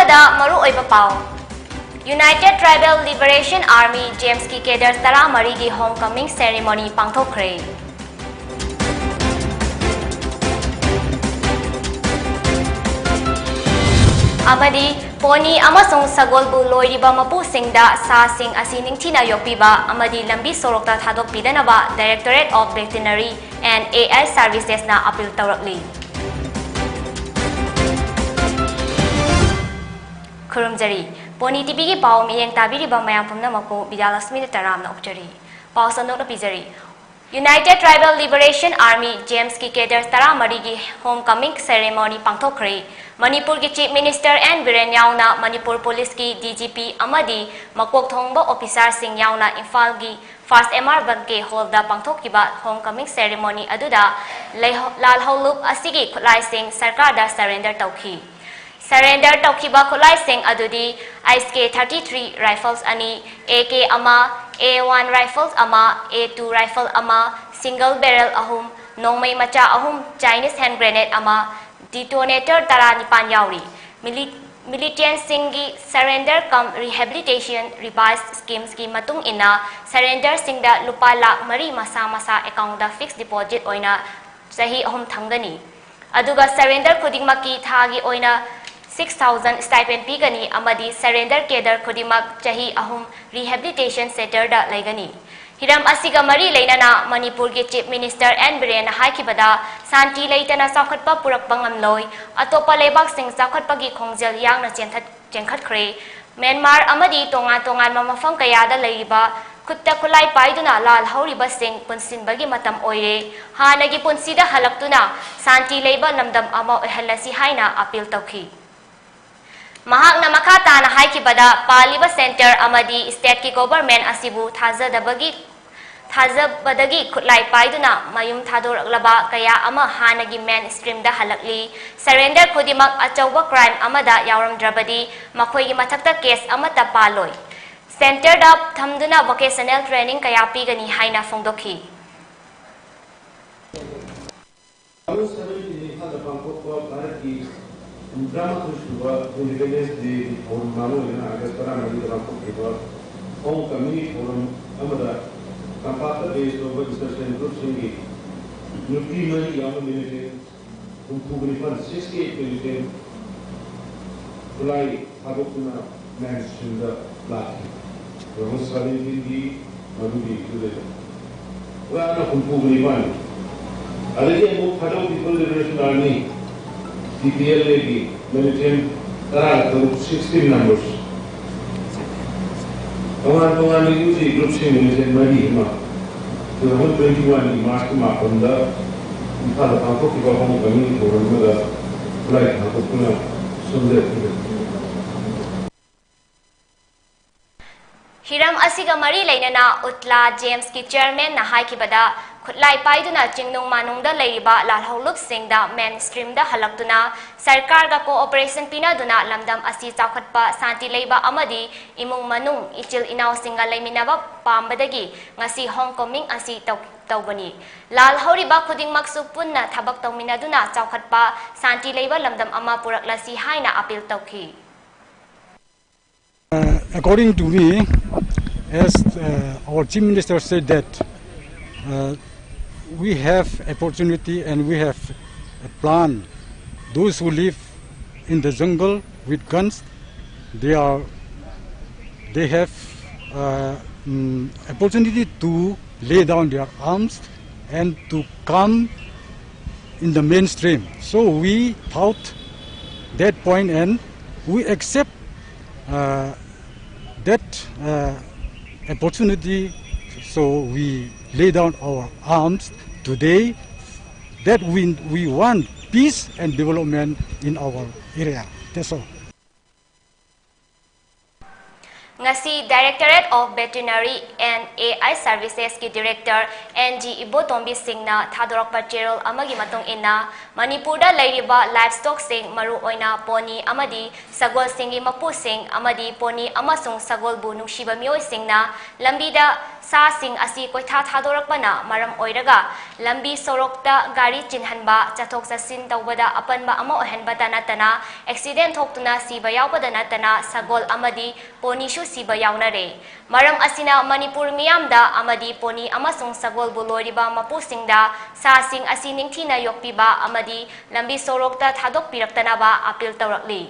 Ahabada Maru Oibapao United Tribal Liberation Army James ki Kedar Tara Marigi Homecoming Ceremony Pangthokre Amadi Pony Amasong Sagolbu Loiriba Mapu Singda Sa Sing Asining Tina Yopiba Amadi Lambi Sorokta Thadok Pidanaba Directorate of Veterinary and AI Services na appeal tawrakli. Kurumjari Pony TV ki pau miyeng tabiriba mayam pumna mapu Bidyalaxmi taram na upjari. Pau sanok na pijari. United Tribal Liberation Army James ki Kedar Tara Marigi Homecoming Ceremony Pangthokre Manipur ki Chief Minister and Biren yauna Manipur Police ki DGP Amadi Makok Thongba Officer Sing yauna Imphal ki First MR Bank Holda Pangthokiba Homecoming Ceremony aduda Lal Holup Asigi Khulai Sing Sarkar da surrender tawki Surrender tawkiba Khulai Sing adudi ISK 33 rifles ani AK ama A1 rifles ama A2 rifle ama single barrel ahum nongmai macha ahum Chinese hand grenade ama detonator tara nipan yauri militant singi surrender cum rehabilitation revised schemes ki matung ina surrender singda lupa lakh mari masa account da fixed deposit oina sahi ahum thangani aduga surrender khudingmaki thagi oina 6,000 stipend pigani amadi surrender kedar khudimak chahi ahum rehabilitation center da laigani hiram asiga mari leinana Manipur ki Chief Minister and Biren haikibada santi leitana sakhatpa purak bangamloi atopa lebak sing sakhatpa gi khongjal yangna chenkhat khre Myanmar amadi tongan mamafam kayada leiba khutta khulai paiduna lal hauriba sing punsin bagi matam oire hanagi punsida halaktuna santi leiba lamdam ama ohalasi haina appeal tawki Mahakna makata na haikibada paliba center amadi state ki government asibu thazabadagi khutlai paiduna mayum thadoraklaba kaya ama hanagi mainstream da halakli surrender khudimak achauba crime amada yauramdrabadi makhoi gi mathakta case amata paloi center da thamduna vocational training kaya pigani haina phongdokhi Drama Kushua, Independence Day, on Manu in Agastara, Home Community Forum, Amada, Kampata based over discussion group singing. Nutriment young militant, who Pugripan 68 militant, Fly, Habokuna, Nance in the Lati. The most sudden Hindi, Madudi today. Well, not from Pugripan. Already about Hado People Liberation Army. TPLA militant tara 16 numbers. Kawan ini group sih militant mari ma. Tahun 21 March Mapanda, kita tangkap di bawah kami orang muda, mulai tangkap punya sumber. Hiram asiga mari lainana Utla James ki chairman na haikibada khutlai paiduna chingnung manungda leiba lalholup singda mainstream da halaktuna sarkar ga cooperation pinaduna lamdam asi chawkhatpa santi leiba amadi imung manung ichil inaw singa leiminaba pambadagi ngasi homecoming asi tawbani lal horiba khuding maksu punna thabak tawminaduna chawkhatpa santi leiba lamdam ama puraklasi haina appeal tawki. According to me, as our Chief Minister said that we have opportunity and we have a plan. Those who live in the jungle with guns, they have opportunity to lay down their arms and to come in the mainstream. So we thought that point and we accept that opportunity, so we lay down our arms today that we want peace and development in our area. That's all. Ngasi Directorate of Veterinary and AI Services ki Director NG Ibotombi Singh na thadorok pachirol amagi matong ina Manipurda lairiba livestock sing maru oina pony amadi sagol singi mapu sing amadi pony amasung sagol bu nungshiba mioy sing na lambida ꯁꯥꯁꯤꯡ ꯑꯁꯤ ꯀꯣꯏꯊꯥ ꯊꯥꯗꯣꯔꯛꯄꯅ ꯃꯔꯝ ꯑꯣꯏꯔꯒ ꯂꯝꯕꯤ ꯁꯣꯔꯣꯛꯇ ꯒꯥꯔꯤ ꯆꯤꯟꯍꯟꯕ ꯆꯠꯊꯣꯛ ꯆꯠꯁꯤꯟ ꯇꯧꯕꯗ ꯑꯄꯟꯕ ꯑꯃ ꯑꯣꯏꯍꯟꯕꯇ ꯅꯠꯇꯅ ꯑꯦꯛꯁꯤꯗꯦꯟ ꯊꯣꯛꯇꯨꯅ ꯁꯤꯕ ꯌꯥꯎꯕꯗ ꯅꯠꯇꯅ ꯁꯒꯣꯜ ꯑꯃꯗꯤ ꯄꯣꯅꯤꯁꯨ ꯁꯤꯕ ꯌꯥꯎꯅꯔꯦ ꯃꯔꯝ ꯑꯁꯤꯅ ꯃꯅꯤꯄꯨꯔ ꯃꯤꯌꯥꯝꯗ ꯑꯃꯗꯤ ꯄꯣꯅꯤ ꯑꯃꯁꯨꯡ ꯁꯒꯣꯜꯕꯨ ꯂꯣꯏꯔꯤꯕ ꯃꯄꯨꯁꯤꯡꯗ ꯁꯥꯁꯤꯡ ꯑꯁꯤ ꯅꯤꯡꯊꯤꯅ ꯌꯣꯛꯄꯤꯕ ꯑꯃꯗꯤ ꯂꯝꯕꯤ ꯁꯣꯔꯣꯛꯇ ꯊꯥꯗꯣꯛꯄꯤꯔꯛꯇꯅꯕ ꯑꯄꯤꯜ ꯇꯧꯔꯛꯂꯤ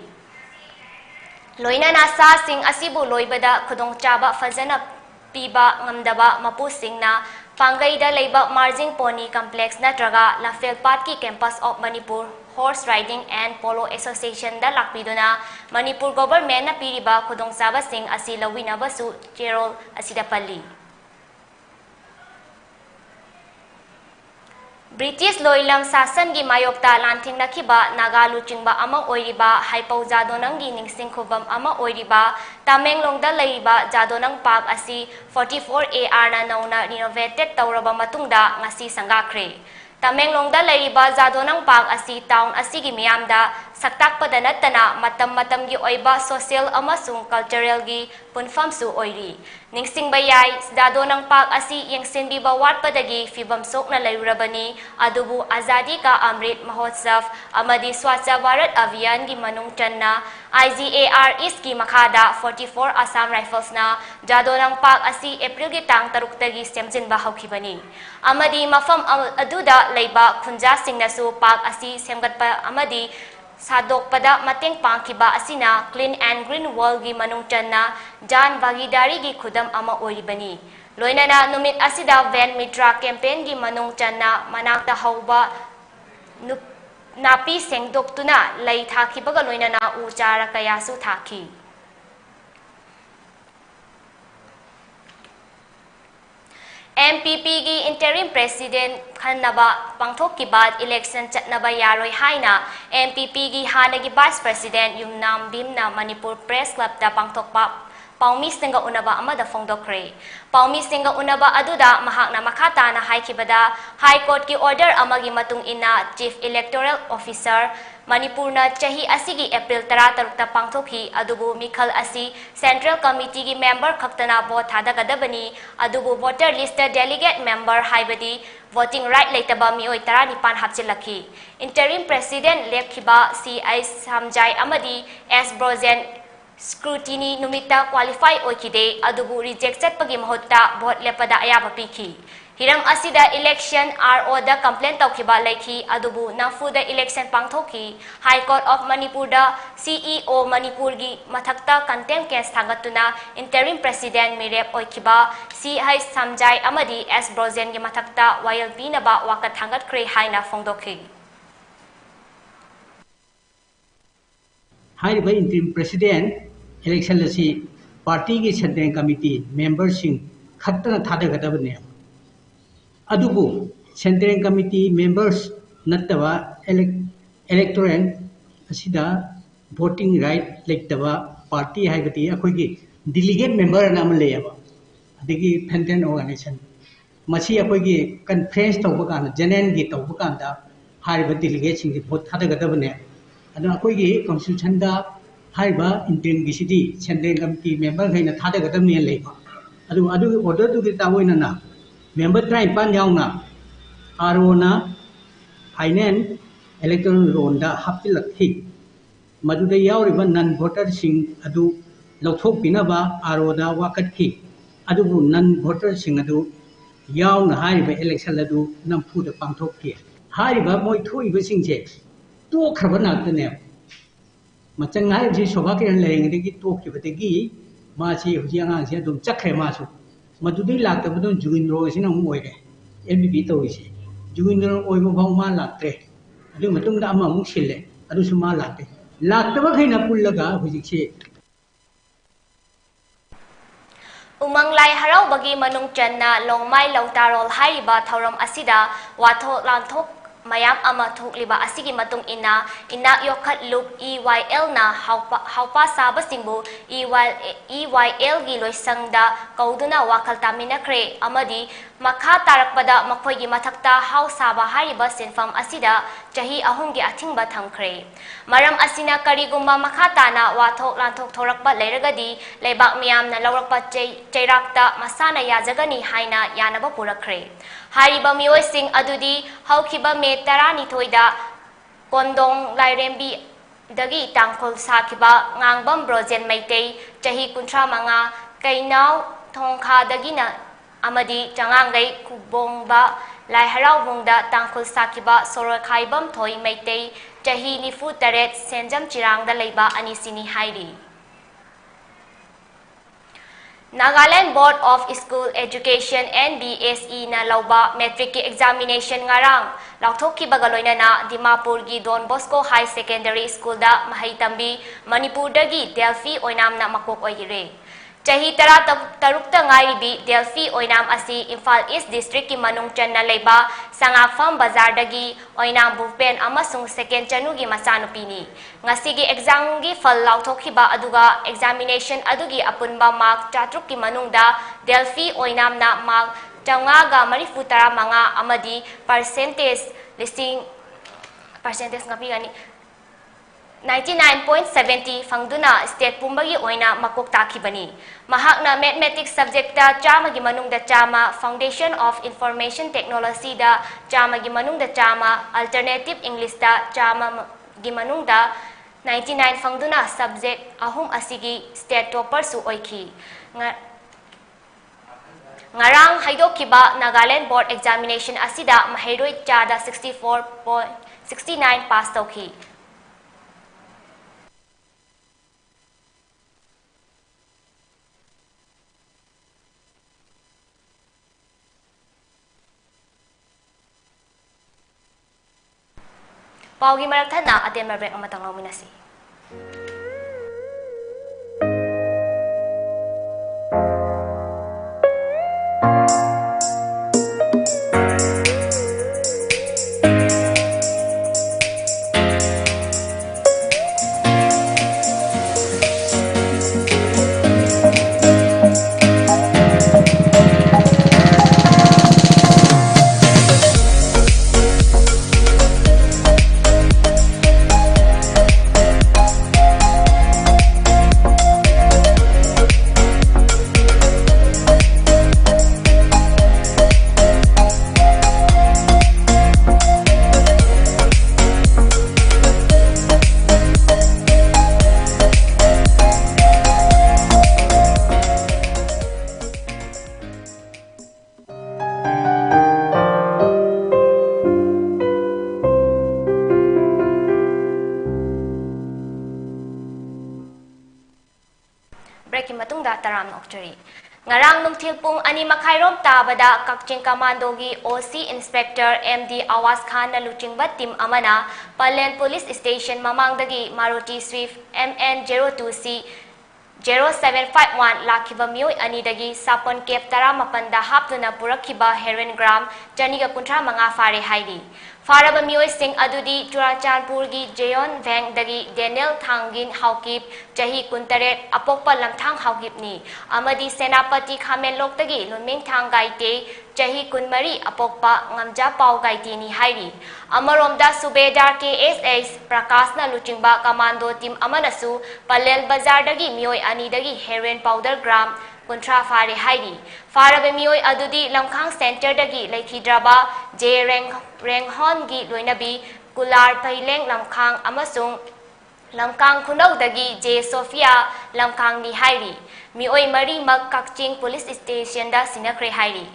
ꯂꯣꯏꯅꯅ ꯁꯥꯁꯤꯡ ꯑꯁꯤꯕꯨ ꯂꯣꯏꯕꯗ ꯈꯨꯗꯣꯡꯆꯥꯕ ꯐꯖꯅ ꯄꯤꯕ ꯉꯝꯗꯕ ꯃꯄꯨꯁꯤꯡꯅ ꯄꯥꯡꯒꯩꯗ ꯂꯩꯕ ꯃꯥꯔꯖꯤꯡ ꯄꯣꯅꯤ ꯀꯝꯄ꯭ꯂꯦꯛꯁ ꯅꯠꯇ꯭ꯔꯒ ꯂꯝꯐꯦꯜꯄꯥꯠꯀꯤ campus of Manipur horse riding and polo ꯑꯦꯁꯣꯁꯤꯌꯦꯁꯟꯗ ꯂꯥꯛꯄꯤꯗꯨꯅ ꯃꯅꯤꯄꯨꯔ ꯒꯣꯚꯔꯟꯃꯦꯟꯠꯅ ꯄꯤꯔꯤꯕ ꯈꯨꯗꯣꯡꯆꯥꯕꯁꯤꯡ ꯑꯁꯤ ꯂꯧꯕꯤꯅꯕꯁꯨ ꯆꯦꯔꯣꯜ ꯑꯁꯤꯗ ꯄꯜꯂꯤ British loilam sasangi mayokta lanthingnakiba naga luchingba ama oiriba haipau jadonanggi ningsingkhubam ama oiriba Tamenglongda leiba jadonang park asi 44AR na nauna renovated tawraba matungda ngasi sangakhre Tamenglongda leiba jadonang park asi town asigi miyamda saktakpada natana matam-matamgi oiba social amasung culturalgi punfamsu oiri Ningsingba yai jadonang park asi yengsinbiba watpadagi fibam sokna lairabani adubu Azadi ka Amrit Mahotsav amadi Swachha Bharat Abhiyan gi manung channa IGAR East ki makhada 44 Assam Rifles na jadonang park asi April gi tang taruk tagi semjinba haukhibani amadi mafam aduda leiba khunja singnasu park asi semgatpa amadi Sadokpada mateng pangkiba asina clean and green wall gi manung channa jan bhagidari gi khudam ama oiribani Loinana numit asida Van Mitra campaign gi manung channa manakta hauba napi sengdoktuna lei thakibaga loinana uchara kayasu thaki MPP gi interim president khanaba pangthok ki bad election chatnaba yaroi haina MPP gi hanagi vice president Yumnam Bimna Manipur Press Club da pangthokpa Paumi Singa Unaba amada fongdokre Paumi Singa Unaba aduda mahakna makata na haikibada High Court ki order amagi matung ina Chief Electoral Officer Manipurna chahi asigi April 13 pangthokhi adubu Mikhal asi Central Committee gi member khaktana vote thadagadabani adubu voter list delegate member haibadi voting right leitaba mioi 19 hapchilakhi interim president lekhiba CI Samjai amadi S Brozen scrutiny numita qualify oikide adubu reject chatpagi mahutta vote lepada ayaba pikhi Hiram asida election RO da complaint tawkiba laiki adubu nafu da election pangthoki High Court of Manipur da CEO Manipur gi mathakta contempt case thangatuna interim president mirep oikiba CI Samjai amadi S Brozen gi mathakta wayal binaba wakat thangat kre haina fongdokhi High interim president election lasi party ki central committee members sing khattana thadagadabane adubu central committee members nattaba electorate asida voting right lektaba party haibati akoigi delegate member na amaleyaba adigi phanten organization machi akoigi conference tawbakana general gi tawbakanda hariba delegate sing vote thadagadabane adu akoigi constitution da hariba interim gisidi central committee member haina thadagadabne leiba adu order du gi tawoina na member try pan yauna arona finance electoral ronda hapilakhi maduda yauriba non voter sing adu lothok pinaba aroda wakatki adubu non voter sing adu yauna hariba election adu nampu da pangthokki hariba moi thoiba singje to khrabana tane machangai ji soba ke lengde gi to khibadegi ma chi hujianga se dum chakhe ma su madudai laktabadon jugindro sina oire MPP tawise jugindro oiba bhauma laktre adu matungda ama muk sille adu suma lakte laktaba khaina pullaga hujikse Umanglai harau bagi manung channa longmai lautarol haiba thauram asida watho lanthok mayam ama thukliba asigi matung ina yokhat loop EYL na haupa saba singbu EYL gi loisangda kauduna wakal taminakre amadi makha tarakpada makhoigi mathakta hau saba hariba sinfam asida chahi ahumgi athingba thamkhre maram asina karigumba makha tana wathok lanthok thorakpa leiragadi leibak miyamna lawrakpa cheirakta masana yajagani haina yanaba purakhre hariba mioi sing adudi haukhiba me 12 da kondong lairembi dagi tangkhol sakhiba ngangbam brojen maitei chahi 35 kainau thongkha dagina amadi changangai kubongba lai haraubungda tangkhul sakiba soroi khaibam thoi maitei chahi 48 senjam chirangda leiba anisini hairi Nagaland Board of School Education NBSE na lauba metric examination ngarang lauthokki bagaloina na Dimapur gi Don Bosco High Secondary School da mahaitambi Manipur dagi Delphi oinam na makok oire Chahi tarukta ngairibi Delphi oinam asi Imphal East District ki manung channa leiba Sangakfam Bazar dagi oinam Bhupen amasung second chanugi masanupini ngasigi exam gi phal lauthokhiba aduga examination adugi apunba mark chatruk ki manungda Delphi oinam na mark changaga marifutara manga amadi percentage ngapigani 99.70 fangduna state pumbagi oina makok takhibani mahakna mathematics subject da chama gi manung da chama foundation of information technology da chama gi manung da chama alternative english da chama gi manung da 99 fangduna subject ahum asigi state topper su oikhi ngarang haidokkiba Nagaland board examination asida mahairoi chada 64.69 pass tawkhi Paugi marakthana atem break amatang nominasi breaking matungda taram nokchari ngarang numthil pung ani makhairom tabada kakching commando gi OC inspector MD Awas Khan na luchingba team amana Palen police station mamangdagi Maruti Swift MN02C 0751 lakhiba mioi anidagi sapon kep tara mapanda haptuna purakhiba heroin gram chaniga kuntra manga fare hairi faraba mioi sing adudi Churachandpur gi Jeon Vang dagi Daniel Thangin Haukip chahi kuntaret apokpa lamthang haukip ni amadi Senapati Khamen Lok dagi Lunming Thang gaite chahi kunmari apokpa ngamja pau gaite ni hairi amaromda Subedar KSS Prakasna luchingba commando team amanasu Palel Bazar dagi mioi ani dagi heroin powder gram kuntra fare hairi faraba mioi adudi lamkhang center dagi laikhidraba J Renghon gi loinabi Kular Thaileng lamkhang amasung lamkang khunau dagi J Sophia lamkang ni hairi mioi mari mak kakching police station da sinakre hairi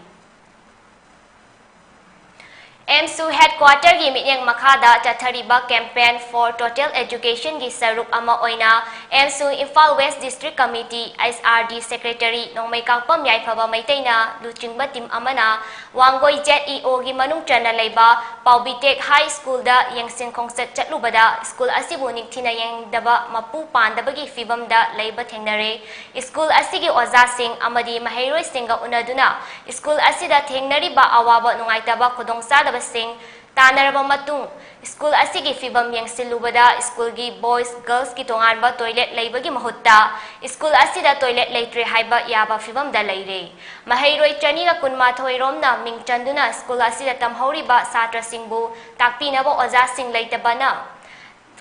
MSU headquarter gi mityang makhada chathariba campaign for total education gi saruk ama oina MSU Imphal West District Committee SRD Secretary Nongmai Kakpam Yaifaba Maitaina luchingba team amana Wangoi ZEO gi manung chana leiba Paubitek High School da yengsin khongset chatlubada school asibu nikthina yengdaba mapu pandabagi fibam da leiba thengnare school asigi oza sing amadi mahairoi singa unaduna school asida thengnari ba awaba nungaitaba khudongsa sing तानरबा matung school asigi fibam yengsilubada school gi boys girls ki tonganba toilet leibagi mahutta school asida toilet leitre haiba yaba fibam da leire mahairoi chani ga kunma thoiromna mingchanduna school asida tamhoriba satra singbu takpinaba oja sing leitabana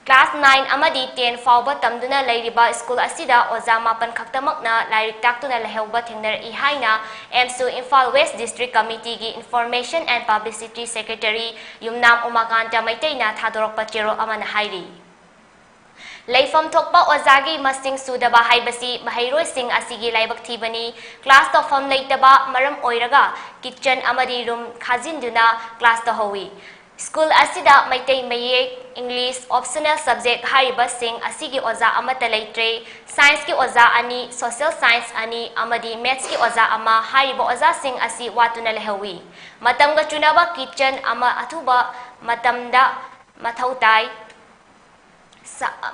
Class 9 amadi 10 fauba tamduna leiriba school asida oja mapan khaktamakna lairik taktuna leheuba thengnar I haina MSU Imphal West District Committee gi Information and Publicity Secretary Yumnam Umakanta Maiteina thadorokpa chero amana hairi Leifam thokpa ozagi masing sudaba haibasi mahairoi sing asigi laibak thibani class to fam leitaba maram oiraga kitchen amadi room khajinduna class to howi School asida maitei maye English optional subject hariba sing asigi oza amata leitre science ki oza ani social science ani amadi maths ki oza ama hariba oza sing asi watuna lehawi matamga chunaba kitchen ama athuba matamda mathautai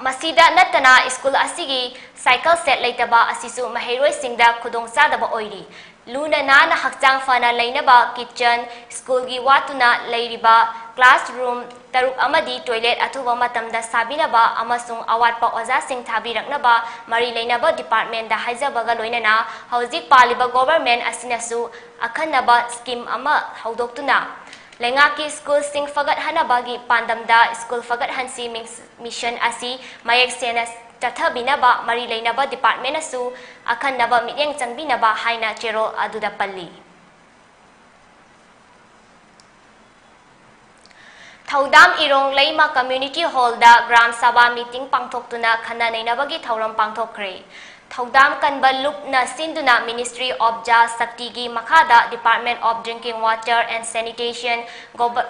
masida natana school asigi cycle set leitaba asisu mahairoi singda khudong sadaba oiri Luna nana hakchang fana lainaba kitchen school gi watuna leiriba classroom taruk amadi toilet athuba matamda sabinaba amasung awatpa oja sing thabiraknaba mari lainaba department da haijabaga loinana hauzik paliba government asinasu akhanaba scheme ama haudoktuna Lengaki school sing fagat hanabagi pandamda school fagat hansi mission asi mayek senas Tathabinaba Mari Lainaba Department asu akan naba mityang changbinaba haina chero aduda palli Thaudam Irong Laima Community Hall da Gram Sabha meeting pangthoktuna khana nainabagi thauram pangthokre Thaudam Kanba Lup na Sinduna Ministry of Ja Sakti gi Makhada Department of Drinking Water and Sanitation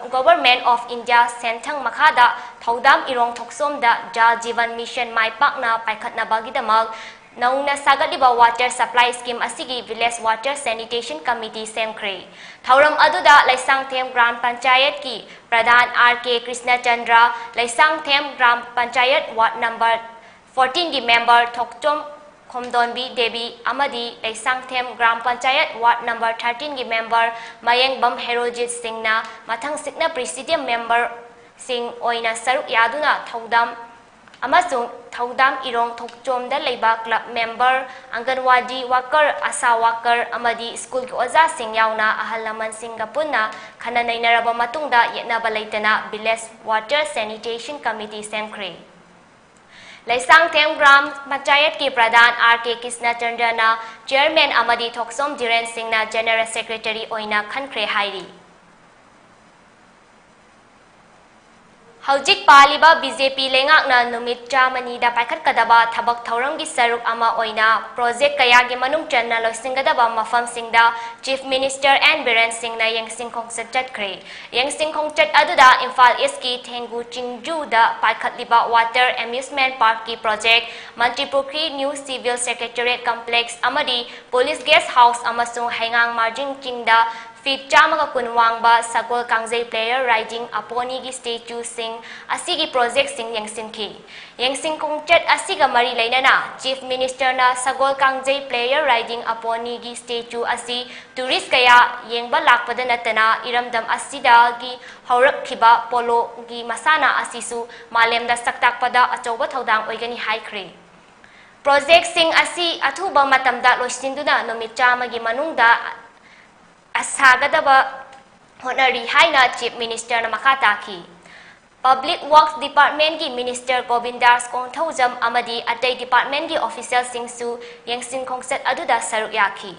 Government of India Senthang Makhada Thaudam Irong Thoksom da Ja Jivan Mission Mai Pakna Paikhatna Bagidamag Nauna Sagaliba Water Supply Scheme Asigi Village Water Sanitation Committee Semkre Thauram Aduda Laisang Them Gram Panchayat ki Pradhan R.K. Krishna Chandra Laisang Them Gram Panchayat Ward number 14 gi member Thoktom Khomdonbi Devi Amadi Laisang Them Gram Panchayat Ward number 13 gi member Mayeng Bam Herojit Singna Mathang Sikna Presidium member Sing Oina Saruk Yaduna Thaudam Amasung Thaudam Irong Thokchomda Leiba Club member Anganwadi Worker Asa Worker Amadi School ki Oza Sing Yauna Ahalaman Singapuna Khana nainaraba matungda yetnaba leitana Village Water Sanitation Committee Semkre Laisang Them Gram Panchayat ki Pradhan R.K. Krishna Chandra na Chairman Amadi Thoksom Jiren Singh na General Secretary Oina Khankre Hairi Haujik paliba BJP lengak na numit chamani da paikhat kadaba thabak thauram gi saruk ama oina project kaya gi manung channa loisingadaba mafam singda Chief Minister and Biren Singh na yengsing khongchat kre yengsing khongchat aduda Imphal East ki Thengu Chingju da paikhat liba water amusement park ki project Manipuri New Civil Secretariat Complex amadi Police Guest House amasung Haingang Marjing Chingda Fit Chamaga Kunwangba Sagol Kangjay Player Riding Aponi gi statue sing asigi project sing yengsing ki yengsing kongchat asiga mari lainana Chief Minister na Sagol Kangjay Player Riding Aponi gi statue asi tourist kaya yengba lakpada natana iramdam asida gi haurak khiba polo gi masana asisu malemda saktakpada achoba thodang oigani haikre project sing asi athuba matamda loisinduna nomit chama gi manungda Asagadaba honari haina Chief Minister na makataki Public Works Department ki Minister Govindas Kongthaujam amadi atay department ki official singsu yengsing khongset aduda saruk yaki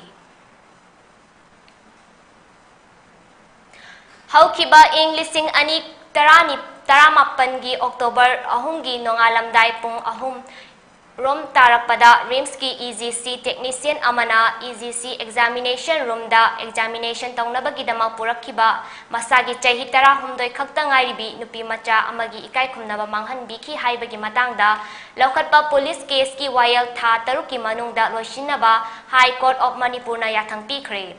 Haukiba ing lising ani taramapan gi October ahum gi nongalamday pung ahum Rom tarakpada Rimski EGC technician amana EGC examination room da examination taunabagidama purakkiba masagi chahi tara humdoi khakta ngairibi nupi macha amagi ikai khumnaba manghanbi ki haibagi matangda laukhatpa police case ki wayal tha taruki manungda loisinaba High Court of Manipur na yathang pikre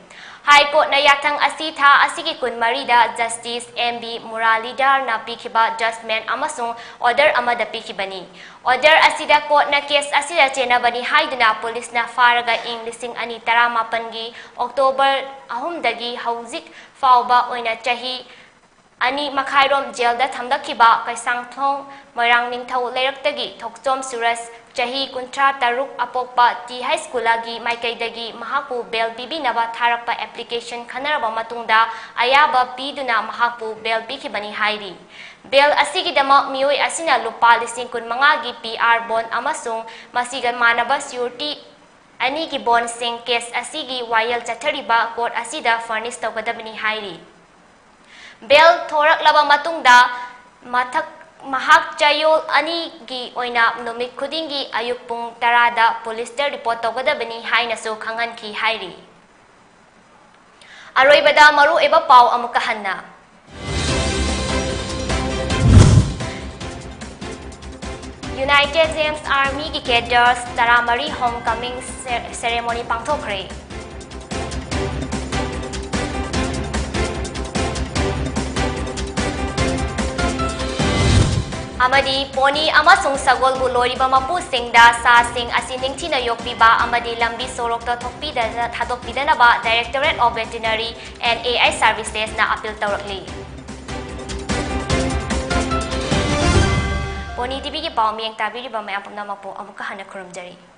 High Court na yathang asitha asigi kun marida Justice MB Muralidhar na pikiba judgment amasung order amada pikibani order asida court na case asida chenabani haiduna police na faraga ing lising ani taramapan gi October ahum dagi hauzik fauba oina chahi Ani Makhairom jail da thamdakiba Kaisangthong Moirang Ningthau Leiraktagi Thokchom Suras Chahi Kuntra Taruk Apokpa T High School agi Maikaidagi Mahapu Bel Bibinaba Tharakpa application Khanaraba Matungda Ayaba Piduna Mahapu Bel Bikibani Hairi Bel asigidama mioi asina lupa lising kun mangagi PR bond amasung masiga manaba surety ani ki bond sing case asigi wayal chathariba court asida furnish tawgadabani hairi Bel thorak laba matungda mathak mahak chayol ani gi oina numit khudingi ayuk pung tarada police report tawgadabani haina so khangan ki hairi Aroibada maru eba pau amukahanna United James Army ki cadres taramari homecoming ceremony pangthokre. Amadi poni amasung sagol bulori ba mapu singda sa sing asining tina yokpiba amadi lambi sorok ta thokpi da thadokpi da ba Directorate of Veterinary and AI Services na appeal tawrakli. Poni TV ki paw miyang tabiri ba mayang pamna mapo amuka hana kurumjari.